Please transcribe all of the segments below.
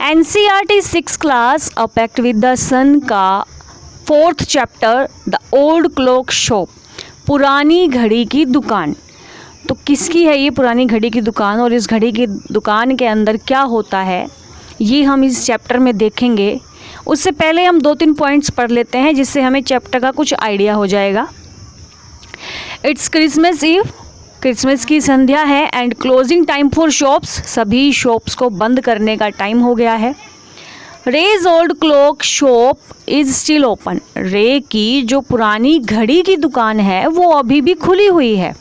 NCERT 6 class a pact with the sun का 4th chapter the old clock shop, पुरानी घड़ी की दुकान। तो किसकी है ये पुरानी घड़ी की दुकान और इस घड़ी की दुकान के अंदर क्या होता है ये हम इस चैप्टर में देखेंगे। उससे पहले हम 2-3 पॉइंट्स पढ़ लेते हैं जिससे हमें चैप्टर का कुछ आइडिया हो जाएगा। इट्स क्रिसमस ईव, क्रिसमस की संध्या है and closing time for shops, सभी शॉप्स को बंद करने का टाइम हो गया है। Ray's old clock shop is still open, Ray की जो पुरानी घड़ी की दुकान है वो अभी भी खुली हुई है।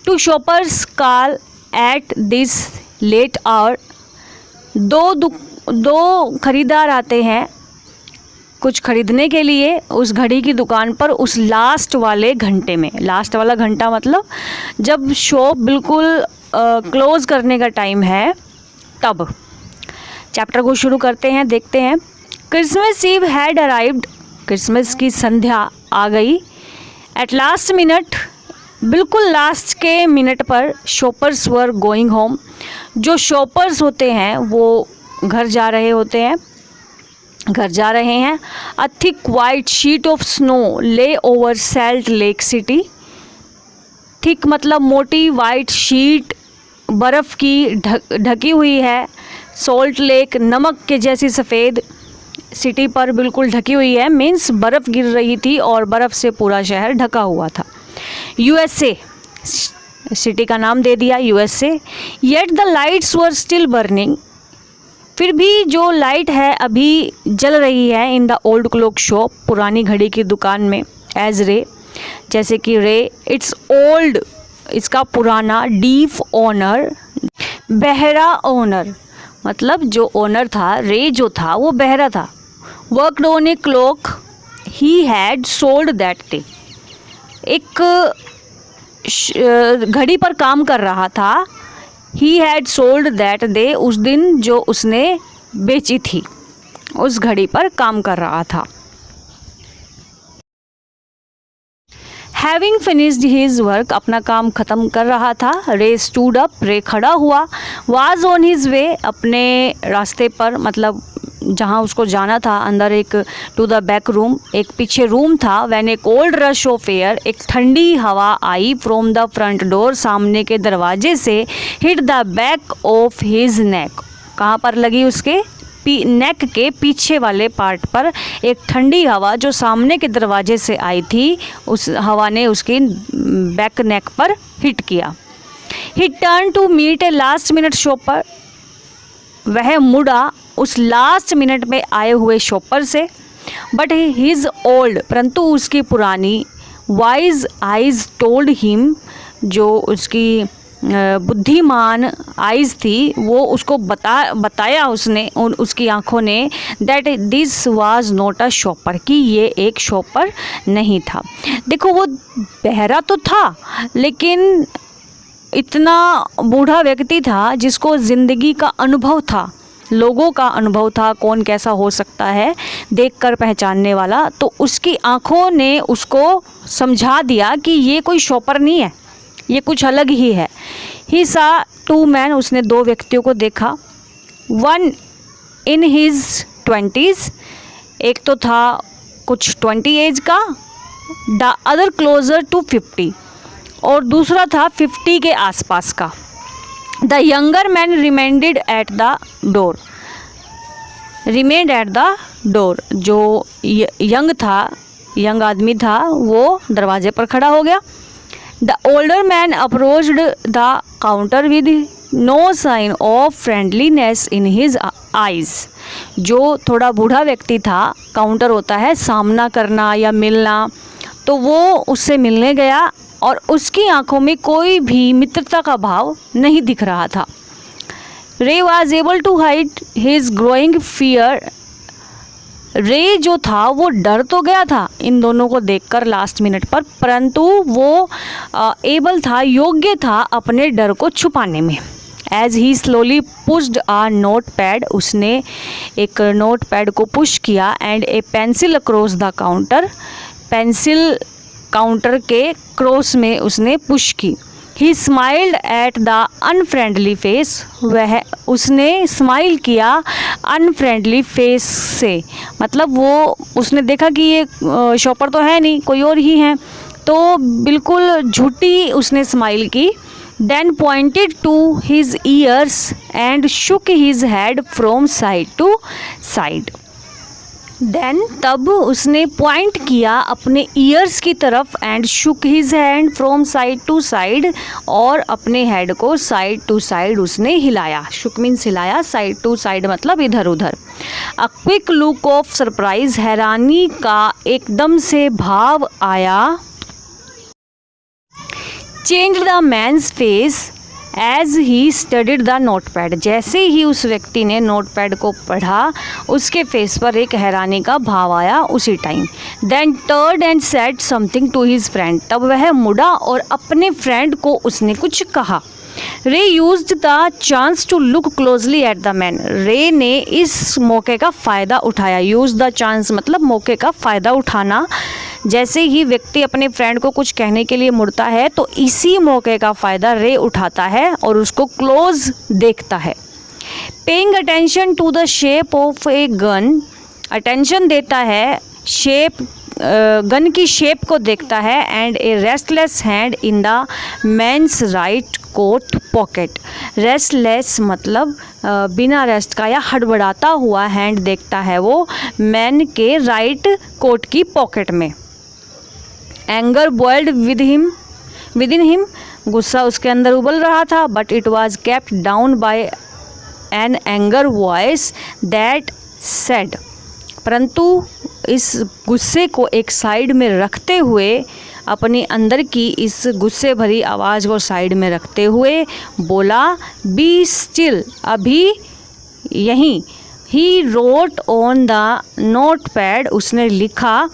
Two shoppers call at this late hour, दो खरीदार आते हैं कुछ खरीदने के लिए उस घड़ी की दुकान पर उस लास्ट वाले घंटे में। लास्ट वाला घंटा मतलब जब शॉप बिल्कुल क्लोज करने का टाइम है तब। चैप्टर को शुरू करते हैं, देखते हैं। Christmas eve had arrived, Christmas की संध्या आ गई। एट लास्ट मिनट, बिल्कुल लास्ट के मिनट पर, शॉपर्स वर गोइंग होम, जो शॉपर्स होते हैं वो घर जा रहे होते हैं, घर जा रहे हैं। A thick white sheet of snow lay over Salt Lake City, thick मतलब मोटी, वाइट शीट बर्फ़ की ढकी हुई है, सॉल्ट लेक नमक के जैसी सफ़ेद सिटी पर बिल्कुल ढकी हुई है, मीन्स बर्फ़ गिर रही थी और बर्फ़ से पूरा शहर ढका हुआ था। USA, सिटी का नाम दे दिया USA। Yet the lights were still burning, फिर भी जो लाइट है अभी जल रही है। In the old clock shop, पुरानी घड़ी की दुकान में। एज रे, जैसे कि रे। इट्स ओल्ड, इसका पुराना। डीफ ओनर, बहरा ओनर, मतलब जो ओनर था, रे जो था वो बहरा था। Worked on a clock he had sold that day, एक घड़ी पर काम कर रहा था। He had sold that day, उस दिन जो उसने बेची थी, उस घड़ी पर काम कर रहा था। हैविंग फिनिश्ड हिज वर्क, अपना काम ख़त्म कर रहा था। रे स्टूड अप, रे खड़ा हुआ। वाज ऑन हिज वे, अपने रास्ते पर, मतलब जहाँ उसको जाना था अंदर, एक टू द बैक रूम, एक पीछे रूम था। When A cold rush of air, एक ठंडी हवा आई। फ्रॉम द फ्रंट डोर, सामने के दरवाजे से। Hit the back of his neck, कहाँ पर लगी उसके नेक के पीछे वाले पार्ट पर एक ठंडी हवा जो सामने के दरवाजे से आई थी, उस हवा ने उसकी बैक नेक पर हिट किया। He turn to meet a last minute shopper, वह मुड़ा उस लास्ट मिनट में आए हुए शॉपर से। बट हिज ओल्ड, परंतु उसकी पुरानी वाइज आइज टोल्ड हिम, जो उसकी बुद्धिमान आइज़ थी वो उसको बताया उसने, उसकी आंखों ने, that this was not a shopper, कि ये एक शॉपर नहीं था। देखो वो बहरा तो था लेकिन इतना बूढ़ा व्यक्ति था जिसको ज़िंदगी का अनुभव था, लोगों का अनुभव था, कौन कैसा हो सकता है देखकर पहचानने वाला। तो उसकी आंखों ने उसको समझा दिया कि ये कोई शॉपर नहीं है, ये कुछ अलग ही है। ही सा 2 मैन, उसने 2 व्यक्तियों को देखा। वन इन हिज 20s, एक तो था कुछ 20 एज का। द अदर क्लोजर टू 50, और दूसरा था 50 के आसपास का। The younger man remained at the door, remained at the door, जो यंग था, यंग आदमी था, वो दरवाजे पर खड़ा हो गया। The older man approached the counter with no sign of friendliness in his eyes, जो थोड़ा बूढ़ा व्यक्ति था, काउंटर होता है सामना करना या मिलना, तो वो उससे मिलने गया और उसकी आंखों में कोई भी मित्रता का भाव नहीं दिख रहा था। Ray was able to hide his growing fear, Ray जो था वो डर तो गया था इन दोनों को देखकर लास्ट मिनट पर, परंतु वो एबल था, योग्य था अपने डर को छुपाने में। As he slowly pushed a note pad, उसने एक नोट पैड को पुश किया। And a pencil across the counter, pencil counter के क्रॉस में उसने पुश की। He smiled at the unfriendly face, वह उसने स्माइल किया अनफ्रेंडली फेस से, मतलब वो उसने देखा कि ये शॉपर तो है नहीं, कोई और ही है, तो बिल्कुल झूठी उसने स्माइल की। Then pointed to his ears and shook his head from side to side. Then तब उसने पॉइंट किया अपने ईयर्स की तरफ and shook his hand from side to side, और अपने हेड को साइड टू साइड उसने हिलाया। शुक मीन्स हिलाया, साइड टू साइड मतलब इधर उधर। A quick look of surprise, हैरानी का एकदम से भाव आया। Change the man's face as he studied the notepad, जैसे ही उस व्यक्ति ने नोटपैड को पढ़ा उसके फेस पर एक हैरानी का भाव आया उसी time. Then turn and said something to his friend, तब वह मुड़ा और अपने फ्रेंड को उसने कुछ कहा। Ray used the chance to look closely at the man, Ray ने इस मौके का फ़ायदा उठाया। यूज द चांस मतलब मौके का फ़ायदा उठाना। जैसे ही व्यक्ति अपने फ्रेंड को कुछ कहने के लिए मुड़ता है तो इसी मौके का फ़ायदा रे उठाता है और उसको क्लोज देखता है। Paying attention to the shape of a gun, attention देता है शेप, गन की शेप को देखता है। And a restless hand in the man's right coat pocket, restless मतलब बिना रेस्ट का या हड़बड़ाता हुआ हैंड देखता है वो मैन के राइट कोट की पॉकेट में। Anger boiled within him, गुस्सा उसके अंदर उबल रहा था, but it was kept down by an anger voice that said, परंतु इस गुस्से को एक साइड में रखते हुए, अपने अंदर की इस गुस्से भरी आवाज़ को साइड में रखते हुए बोला, बी स्टिल, अभी यहीं। He wrote on the note pad, उसने लिखा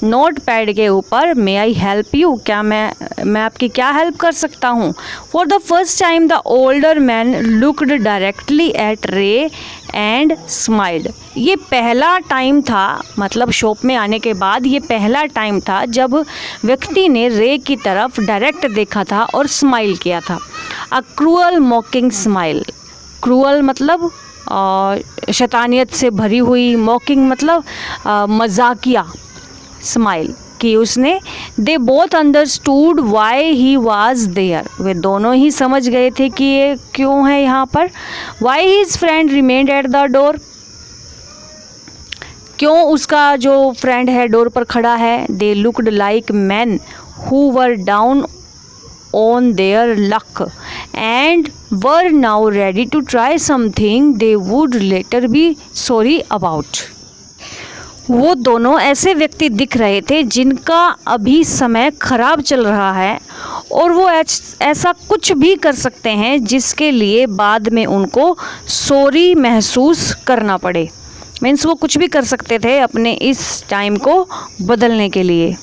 नोट पैड के ऊपर, मे आई हेल्प यू, क्या मैं आपकी क्या हेल्प कर सकता हूँ। For the first time the older man looked directly at रे एंड स्माइल्ड, ये पहला टाइम था, मतलब शॉप में आने के बाद ये पहला टाइम था जब व्यक्ति ने रे की तरफ डायरेक्ट देखा था और स्माइल किया था। अ क्रूअल मॉकिंग स्माइल, क्रूअल मतलब शैतानियत से भरी हुई, मॉकिंग मतलब मजाकिया स्माइल की उसने। They both understood why he was there, वे दोनों ही समझ गए थे कि ये क्यों है यहाँ पर। Why his friend remained at the door, क्यों उसका जो फ्रेंड है डोर पर खड़ा है। They looked like man who were down on their luck and were now ready to try something they would later be sorry about, वो दोनों ऐसे व्यक्ति दिख रहे थे जिनका अभी समय खराब चल रहा है और वो ऐसा कुछ भी कर सकते हैं जिसके लिए बाद में उनको सॉरी महसूस करना पड़े। मीन्स वो कुछ भी कर सकते थे अपने इस टाइम को बदलने के लिए।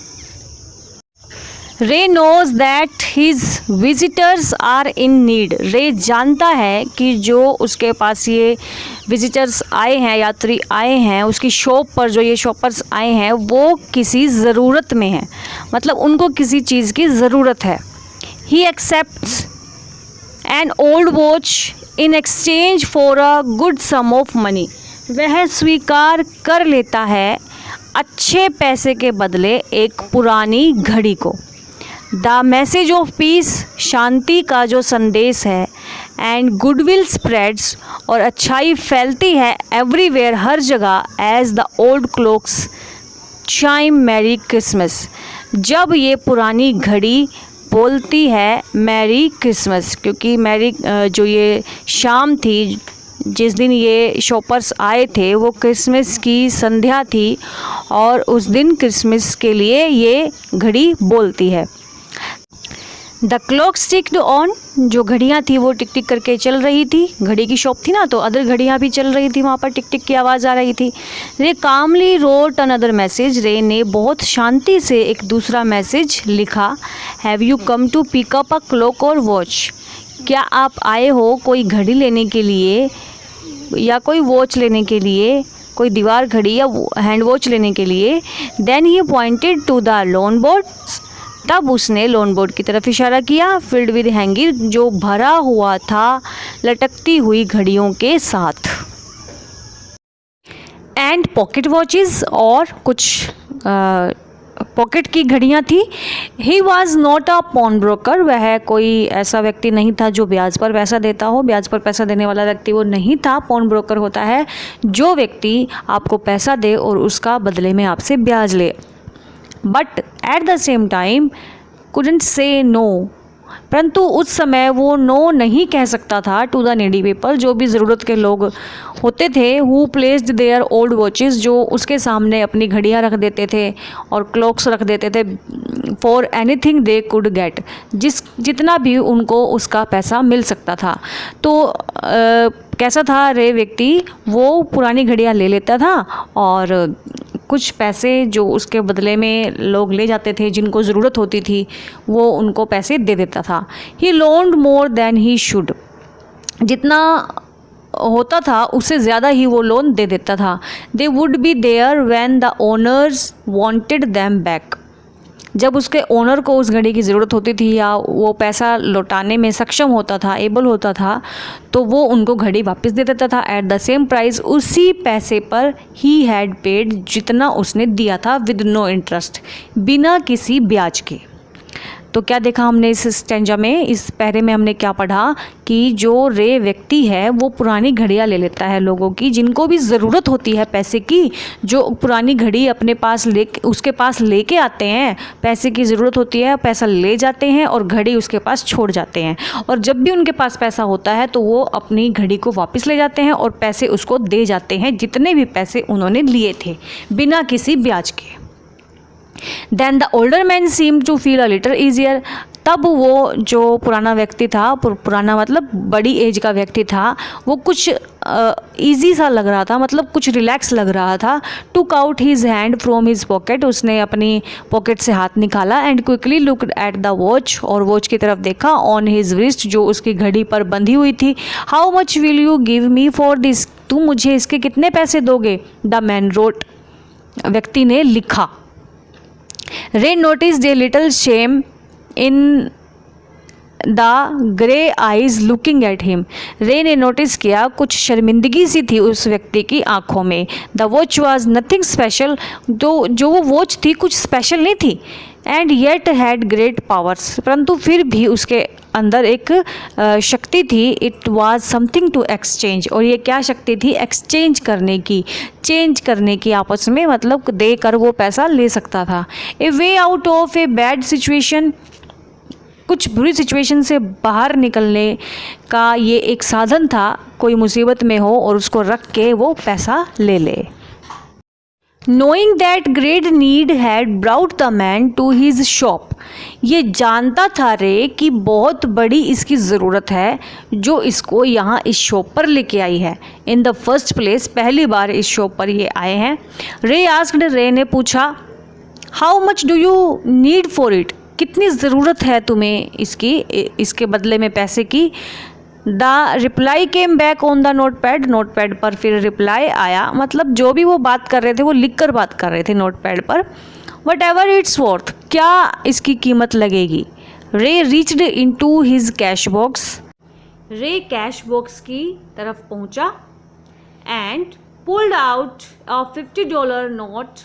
Ray knows that his visitors are in need, Ray जानता है कि जो उसके पास ये विजिटर्स आए हैं, यात्री आए हैं, उसकी शॉप पर जो ये शॉपर्स आए हैं वो किसी ज़रूरत में हैं, मतलब उनको किसी चीज़ की ज़रूरत है। He accepts an old watch in exchange for a good sum of money, वह स्वीकार कर लेता है अच्छे पैसे के बदले एक पुरानी घड़ी को। द मैसेज ऑफ पीस, शांति का जो संदेश है, एंड गुडविल स्प्रेड्स, और अच्छाई फैलती है एवरीवेयर, हर जगह, as the old clocks chime merry Christmas, जब ये पुरानी घड़ी बोलती है मैरी क्रिसमस, क्योंकि मैरी जो ये शाम थी जिस दिन ये शॉपर्स आए थे वो क्रिसमस की संध्या थी और उस दिन क्रिसमस के लिए ये घड़ी बोलती है। द क्लॉक टिक्ड ऑन, जो घड़ियाँ थी वो टिक टिक करके चल रही थी, घड़ी की शॉप थी ना तो अदर घड़ियाँ भी चल रही थी, वहाँ पर टिक टिक की आवाज़ आ रही थी। रे कामली रोट अनदर मैसेज, रे ने बहुत शांति से एक दूसरा मैसेज लिखा। Have you come to pick up a clock or watch, क्या आप आए हो कोई घड़ी लेने के लिए या कोई वॉच लेने के लिए, कोई दीवार घड़ी या हैंड वॉच लेने के लिए। Then he pointed to the loan boards, तब उसने लोन बोर्ड की तरफ इशारा किया, फिल्ड विद हैंगिंग, जो भरा हुआ था लटकती हुई घड़ियों के साथ, एंड पॉकेट वॉचेस, और कुछ पॉकेट की घड़ियाँ थी। He was not a pawn broker, वह कोई ऐसा व्यक्ति नहीं था जो ब्याज पर पैसा देता हो, ब्याज पर पैसा देने वाला व्यक्ति वो नहीं था। पॉन ब्रोकर होता है जो व्यक्ति आपको पैसा दे और उसका बदले में आपसे ब्याज ले। But at the same time couldn't से नो, परंतु उस समय वो नो नहीं कह सकता था टू द नीडी पीपल, जो भी ज़रूरत के लोग होते थे, who placed their old watches, जो उसके सामने अपनी घड़ियाँ रख देते थे और क्लॉक्स रख देते थे, for anything they could get, जितना भी उनको उसका पैसा मिल सकता था। तो कैसा था रे व्यक्ति, वो पुरानी घड़ियाँ ले लेता था और कुछ पैसे जो उसके बदले में लोग ले जाते थे जिनको ज़रूरत होती थी, वो उनको पैसे दे देता था। ही लोन्ड मोर देन ही शुड, जितना होता था उससे ज़्यादा ही वो लोन दे देता था। They would be there when the owners wanted them back, जब उसके ओनर को उस घड़ी की ज़रूरत होती थी या वो पैसा लौटाने में सक्षम होता था, एबल होता था, तो वो उनको घड़ी वापस दे देता था एट द सेम प्राइस, उसी पैसे पर ही हैड पेड, जितना उसने दिया था, विद नो इंटरेस्ट, बिना किसी ब्याज के। तो क्या देखा हमने इस स्टेंजा में, इस पैरे में हमने क्या पढ़ा कि जो रे व्यक्ति है वो पुरानी घड़ियाँ ले लेता है लोगों की जिनको भी ज़रूरत होती है पैसे की, जो पुरानी घड़ी अपने पास उसके पास लेके आते हैं, पैसे की ज़रूरत होती है, पैसा ले जाते हैं और घड़ी उसके पास छोड़ जाते हैं, और जब भी उनके पास पैसा होता है तो वो अपनी घड़ी को वापस ले जाते हैं और पैसे उसको दे जाते हैं, जितने भी पैसे उन्होंने लिए थे, बिना किसी ब्याज के। Then the older man seemed to feel a little easier, तब वो जो पुराना व्यक्ति था, पुराना मतलब बड़ी एज का व्यक्ति था, वो कुछ ईजी सा लग रहा था, मतलब कुछ रिलैक्स लग रहा था। Took out his hand from his pocket, उसने अपनी पॉकेट से हाथ निकाला, and quickly looked at the watch, और वॉच की तरफ देखा, ऑन हिज रिस्ट, जो उसकी घड़ी पर बंधी हुई थी। How much will you give me for this, तुम मुझे इसके कितने पैसे दोगे? द मैन रोट, व्यक्ति ने लिखा। रे noticed a little shame in the grey eyes looking at him, रे ने नोटिस किया कुछ शर्मिंदगी सी थी उस व्यक्ति की आंखों में। The watch was nothing special, तो जो वो वॉच थी कुछ स्पेशल नहीं थी, and yet had great powers, परंतु फिर भी उसके अंदर एक शक्ति थी। It was something to exchange, और ये क्या शक्ति थी? एक्सचेंज करने की, चेंज करने की आपस में, मतलब देकर वो पैसा ले सकता था। A way out of a bad situation, कुछ बुरी सिचुएशन से बाहर निकलने का ये एक साधन था, कोई मुसीबत में हो और उसको रख के वो पैसा ले ले। Knowing that great need had brought the man to his shop, ये जानता था रे कि बहुत बड़ी इसकी ज़रूरत है जो इसको यहाँ इस शॉप पर लेके आई है। इन द फर्स्ट प्लेस, पहली बार इस शॉप पर ये आए हैं। रे आस्क्ड, रे ने पूछा, how much do you need for it, कितनी ज़रूरत है तुम्हें इसके बदले में पैसे की? The reply came back on the note pad पर फिर रिप्लाई आया, मतलब जो भी वो बात कर रहे थे वो लिख कर बात कर रहे थे नोट पैड पर। वट एवर इट्स वर्थ, क्या इसकी कीमत लगेगी? Ray reached into his cash box, Ray cash box की तरफ पहुंचा, and pulled out a $50 note,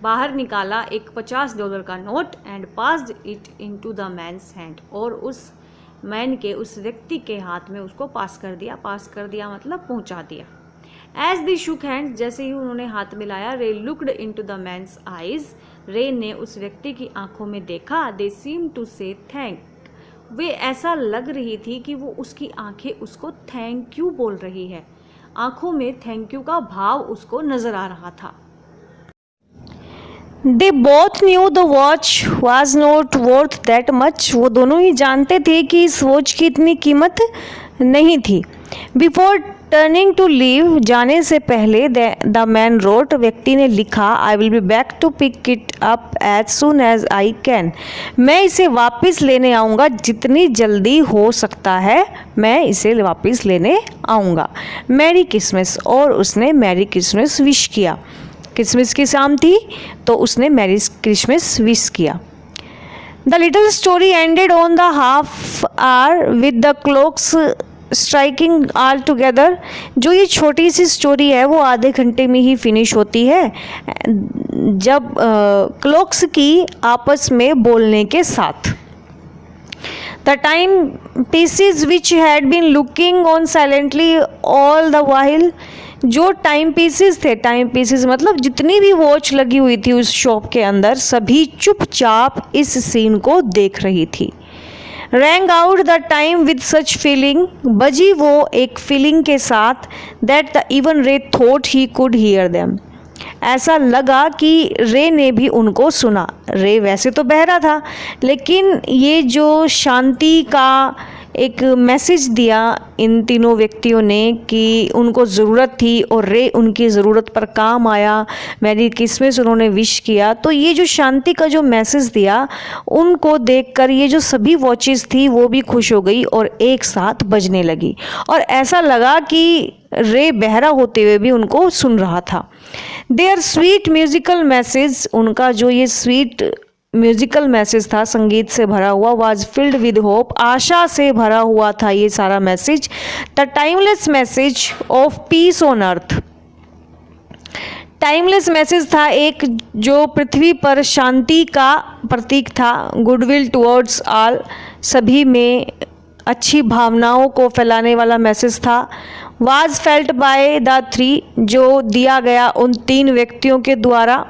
बाहर निकाला एक $50 का note, and passed it into the man's hand, और उस मैन के, उस व्यक्ति के हाथ में उसको पास कर दिया मतलब पहुंचा दिया। एज दी शुक हैंड, जैसे ही उन्होंने हाथ मिलाया, Ray looked into the man's eyes, Ray ने उस व्यक्ति की आंखों में देखा। दे सीम टू से थैंक, वे ऐसा लग रही थी कि वो उसकी आंखें उसको थैंक यू बोल रही है, आंखों में थैंक यू का भाव उसको नजर आ रहा था। They both knew the watch was not worth that much, वो दोनों ही जानते थे कि इस वॉच की इतनी कीमत नहीं थी। Before turning to leave, जाने से पहले the man wrote, व्यक्ति ने लिखा, I will be back to pick it up as soon as I can, मैं इसे वापस लेने आऊँगा जितनी जल्दी हो सकता है, मैं इसे वापस लेने आऊँगा। मैरी क्रिसमस, और उसने मैरी क्रिसमस विश किया। क्रिसमस की शाम थी तो उसने मैरी क्रिसमस विश किया। The little story ended on the half hour with the clocks striking all together. जो ये छोटी सी स्टोरी है वो आधे घंटे में ही फिनिश होती है जब क्लॉक्स की आपस में बोलने के साथ। The time pieces which had been looking on silently all the while. जो टाइम पीसेस थे, टाइम पीसेस मतलब जितनी भी वॉच लगी हुई थी उस शॉप के अंदर, सभी चुपचाप इस सीन को देख रही थी। Wrong out the time with such feeling. बजी वो एक फीलिंग के साथ दैट द इवन रे thought he could hear them. ऐसा लगा कि रे ने भी उनको सुना। रे वैसे तो बहरा था, लेकिन ये जो शांति का एक मैसेज दिया इन तीनों व्यक्तियों ने कि उनको ज़रूरत थी और रे उनकी ज़रूरत पर काम आया, मेरी किस्मत उन्होंने विश किया, तो ये जो शांति का जो मैसेज दिया उनको देखकर ये जो सभी वॉचेस थी वो भी खुश हो गई और एक साथ बजने लगी और ऐसा लगा कि रे बहरा होते हुए भी उनको सुन रहा था। देयर स्वीट म्यूजिकल मैसेज, उनका जो ये स्वीट म्यूजिकल मैसेज था, संगीत से भरा हुआ, वाज फिल्ड विद होप, आशा से भरा हुआ था ये सारा message. The timeless message of peace on earth. Timeless message था एक जो पृथ्वी पर शांति का प्रतीक था। गुडविल टुवर्ड्स ऑल, सभी में अच्छी भावनाओं को फैलाने वाला मैसेज था। Was felt by the three, जो दिया गया उन तीन व्यक्तियों के द्वारा।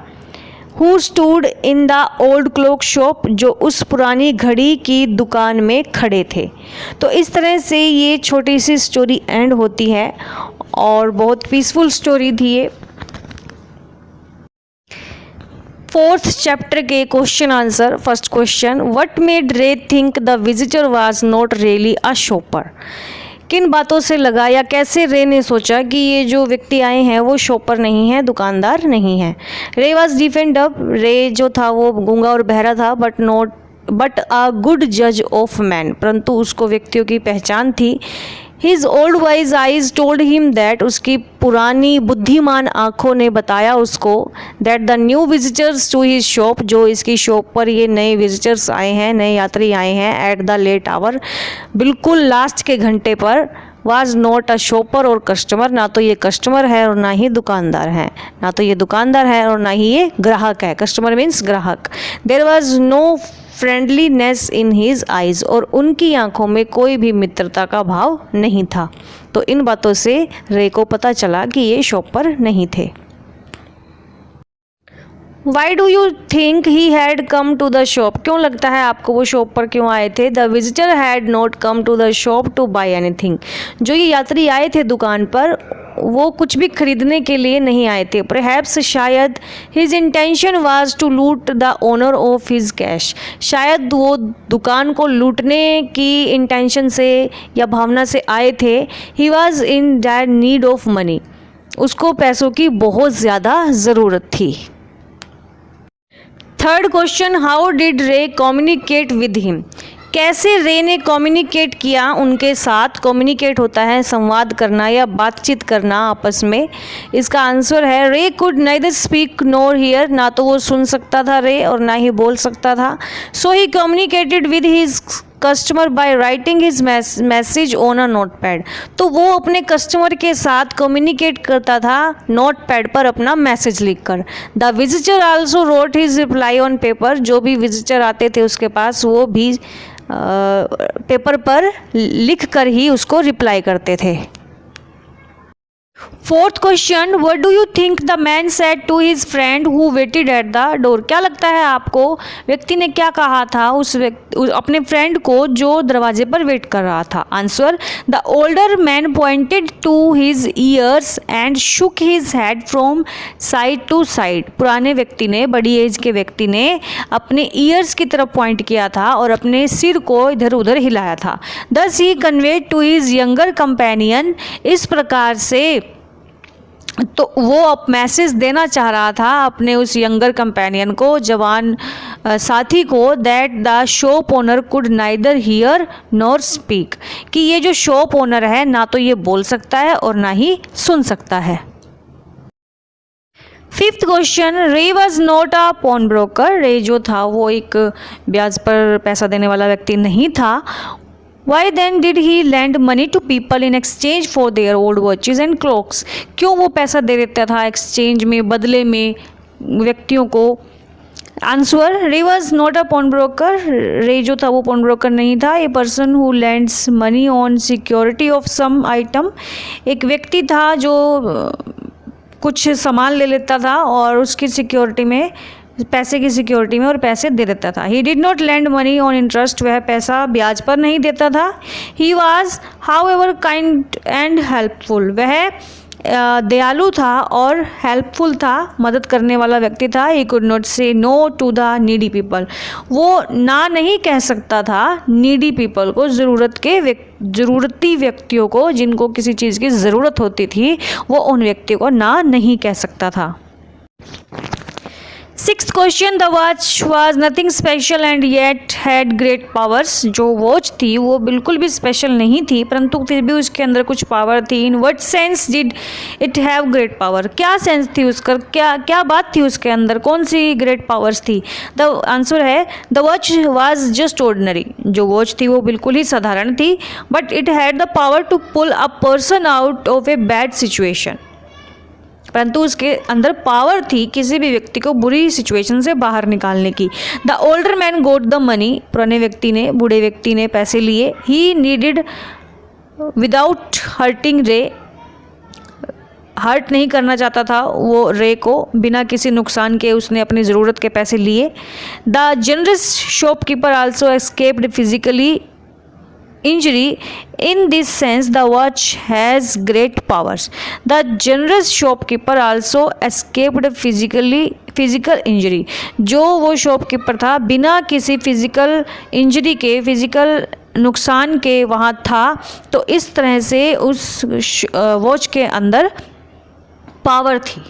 Who stood in the old clock shop, जो उस पुरानी घड़ी की दुकान में खड़े थे। तो इस तरह से ये छोटी सी स्टोरी एंड होती है और बहुत पीसफुल स्टोरी थी ये। फोर्थ चैप्टर के question answer. First question, what made Ray think the visitor was not really a shopper. किन बातों से लगा या कैसे रे ने सोचा कि ये जो व्यक्ति आए हैं वो शॉपर नहीं है, दुकानदार नहीं है। रे वाज डिफेंड अप, रे जो था वो गूंगा और बहरा था, बट अ गुड जज ऑफ मैन, परंतु उसको व्यक्तियों की पहचान थी। His old wise eyes told him that, उसकी पुरानी बुद्धिमान आँखों ने बताया उसको, that the new visitors to his shop, जो इसकी शॉप पर ये नए विजिटर्स आए हैं, नए यात्री आए हैं, एट द लेट आवर, बिल्कुल लास्ट के घंटे पर, वाज नॉट अ शॉपर और कस्टमर, ना तो ये कस्टमर है और ना ही दुकानदार है, ना तो ये दुकानदार है और ना ही ये ग्राहक है। कस्टमर मीन्स ग्राहक। There was no friendliness in his eyes, और उनकी आंखों में कोई भी मित्रता का भाव नहीं था। तो इन बातों से रे को पता चला कि ये शॉपर नहीं थे। Why do you think he had come to the shop, क्यों लगता है आपको वो शॉप पर क्यों आए थे। The visitor had not come to the shop to buy anything, जो ये यात्री आए थे दुकान पर वो कुछ भी खरीदने के लिए नहीं आए थे। परहैप्स, शायद, his intention was to loot the owner of his cash, शायद वो दुकान को लूटने की इंटेंशन से या भावना से आए थे। He was in dire need of money, उसको पैसों की बहुत ज़्यादा ज़रूरत थी। थर्ड क्वेश्चन, हाउ डिड रे कम्युनिकेट विद हिम, कैसे रे ने कम्युनिकेट किया उनके साथ। कम्युनिकेट होता है संवाद करना या बातचीत करना आपस में। इसका आंसर है रे could neither speak nor here, ना तो वो सुन सकता था रे और ना ही बोल सकता था। So he communicated with his customer by writing his message on a note pad, तो वो अपने कस्टमर के साथ कम्युनिकेट करता था नोट पैड पर अपना मैसेज लिखकर। The visitor also road his reply on paper, जो भी विजिटर आते थे उसके पास वो भी पेपर पर लिख कर ही उसको रिप्लाई करते थे। Fourth question, what do you think the man said to his friend who waited at the door, क्या लगता है आपको व्यक्ति ने क्या कहा था अपने फ्रेंड को जो दरवाजे पर वेट कर रहा था। Answer, the older man pointed to his ears and shook his head from side to side, पुराने व्यक्ति ने, बड़ी एज के व्यक्ति ने अपने ईयर्स की तरफ पॉइंट किया था और अपने सिर को इधर उधर हिलाया था। Thus he conveyed to his younger companion, इस प्रकार से तो वो अब मैसेज देना चाह रहा था अपने उस यंगर कंपेनियन को, जवान साथी को, that the shop owner could neither here nor speak, कि ये जो शॉप ओनर है ना तो ये बोल सकता है और ना ही सुन सकता है। Fifth question, Ray was not a pawn broker, Ray जो था वो एक ब्याज पर पैसा देने वाला व्यक्ति नहीं था। Why then did he lend money to people in exchange for their old watches and clocks, क्यों वो पैसा दे देता था एक्सचेंज में, बदले में व्यक्तियों को। Answer, Ray was not a pawn broker, Ray जो था वो पॉन ब्रोकर नहीं था। A person who lends money on security of some item, एक व्यक्ति था जो कुछ सामान ले लेता था और उसकी सिक्योरिटी में, पैसे की सिक्योरिटी में और पैसे दे देता था। He did not land money on interest, वह पैसा ब्याज पर नहीं देता था। He was how ever kind and helpful, वह दयालु था और हेल्पफुल था, मदद करने वाला व्यक्ति था। He could not say no to the needy people, वो ना नहीं कह सकता था नीडी पीपल को, ज़रूरती व्यक्तियों को, जिनको किसी चीज़ की ज़रूरत होती थी, वो उन व्यक्तियों को ना नहीं कह सकता था। Sixth question, the watch was nothing special and yet had great powers, जो वॉच थी वो बिल्कुल भी स्पेशल नहीं थी परंतु फिर भी उसके अंदर कुछ पावर थी। In what sense did it have great power, क्या सेंस थी उसका, क्या बात थी उसके अंदर, कौन सी ग्रेट पावर्स थी। द आंसर है, the watch was just ordinary, जो वॉच थी वो बिल्कुल ही साधारण थी। But it had the power to pull a person out of a bad situation, परंतु उसके अंदर पावर थी किसी भी व्यक्ति को बुरी सिचुएशन से बाहर निकालने की। The older man goat the money, पुराने व्यक्ति ने, बूढ़े व्यक्ति ने पैसे लिए। ही नीडेड विदाउट हर्टिंग रे, हर्ट नहीं करना चाहता था वो रे को, बिना किसी नुकसान के उसने अपनी ज़रूरत के पैसे लिए। The generous shopkeeper also escaped physically injury. In this sense, the watch has great powers. The generous shopkeeper also escaped physical injury. जो वो शॉपकीपर था बिना किसी फिजिकल इंजरी के, फिजिकल नुकसान के वहाँ था, तो इस तरह से उस वॉच के अंदर पावर थी।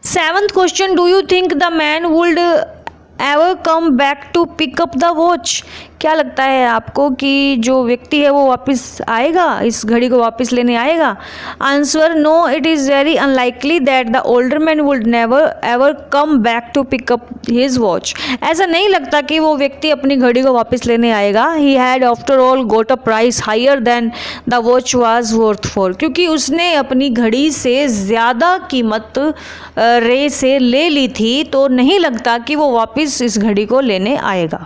Seventh question, do you think the man would ever come back to pick up the watch, क्या लगता है आपको कि जो व्यक्ति है वो वापस आएगा, इस घड़ी को वापस लेने आएगा। Answer, no, it is very unlikely that the older man would never ever come back to pick up his watch, ऐसा नहीं लगता कि वो व्यक्ति अपनी घड़ी को वापस लेने आएगा। He had after all got a price higher than the watch was worth for, क्योंकि उसने अपनी घड़ी से ज़्यादा कीमत रे से ले ली थी, तो नहीं लगता कि वो वापस इस घड़ी को लेने आएगा।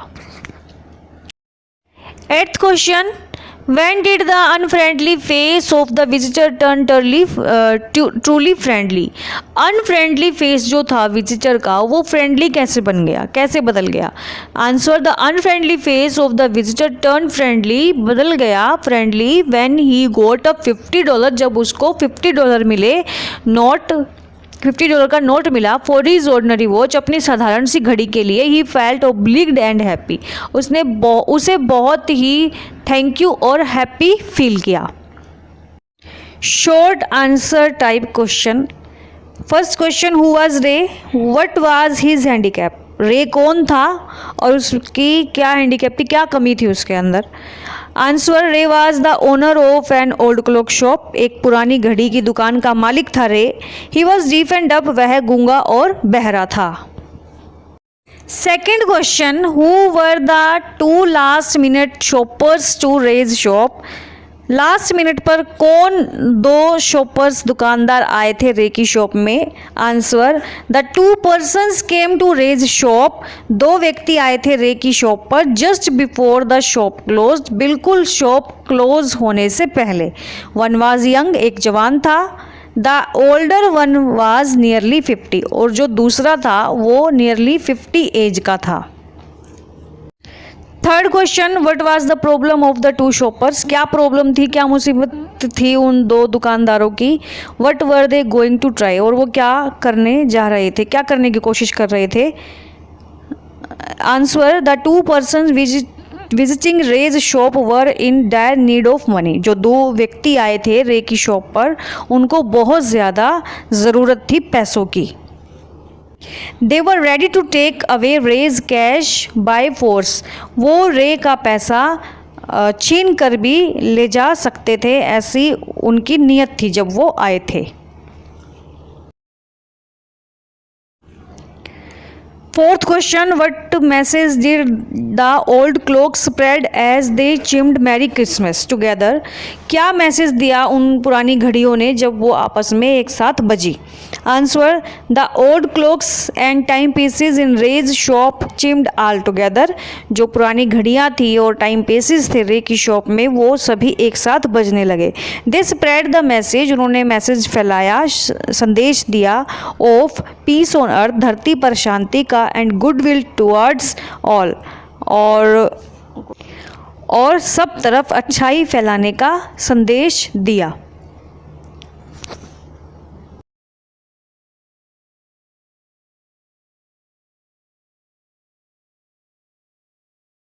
Eighth question, when did the unfriendly face of the visitor turn truly friendly? Unfriendly face जो था विजिटर का वो फ्रेंडली कैसे बन गया, कैसे बदल गया। Answer, the unfriendly face of the visitor turn friendly, बदल गया फ्रेंडली व्हेन ही गोट अ $50, जब उसको $50 मिले, नॉट $50 का नोट मिला फॉर हिज ऑर्डिनरी वॉच, अपनी साधारण सी घड़ी के लिए। ही फेल्ट ओब्लिग्ड एंड हैप्पी, उसे बहुत ही थैंक यू और हैप्पी फील किया। Short answer type question. First question, who was रे, व्हाट वाज हिज हैंडीकैप, रे कौन था और उसकी क्या हैंडीकैप थी, क्या कमी थी उसके अंदर। आंसर, रे was the owner of an old clock shop, एक पुरानी घड़ी की दुकान का मालिक था रे। ही वॉज डीफ एंड डफ, वह गूंगा और बहरा था। Second question, who were the 2 last minute shoppers to Ray's shop, last minute पर कौन 2 शॉपर्स दुकानदार आए थे रे की शॉप में। Answer, the 2 persons came to Ray's shop, 2 व्यक्ति आए थे रे की शॉप पर just before the shop closed, बिल्कुल शॉप क्लोज होने से पहले। वन वाज यंग, एक जवान था। The older one was nearly 50, और जो दूसरा था वो नियरली 50 एज का था। Third question, what was the problem of the 2 shoppers, क्या प्रॉब्लम थी, क्या मुसीबत थी उन 2 दुकानदारों की। What were they going to try, और वो क्या करने जा रहे थे, क्या करने की कोशिश कर रहे थे। Answer, the 2 persons visiting Ray's shop were in dire need of money, जो 2 व्यक्ति आए थे रे की शॉप पर, उनको बहुत ज़्यादा ज़रूरत थी पैसों की। They were ready to take away Ray's cash by force, वो रे का पैसा छीन कर भी ले जा सकते थे, ऐसी उनकी नीयत थी जब वो आए थे। Fourth question, what message did the old clocks spread as they chimed Merry Christmas together? क्या मैसेज दिया उन पुरानी घड़ियों ने जब वो आपस में एक साथ बजी? Answer, the old clocks and timepieces in Ray's shop chimed all together. जो पुरानी घड़ियाँ थी और टाइम पीसेज थे रे की शॉप में, वो सभी एक साथ बजने लगे। दे स्प्रेड द मैसेज, उन्होंने मैसेज फैलाया, संदेश दिया, ऑफ पीस ऑन अर्थ, धरती पर शांति का, एंड गुडविल टुवर्ड्स ऑल, और सब तरफ अच्छाई फैलाने का संदेश दिया।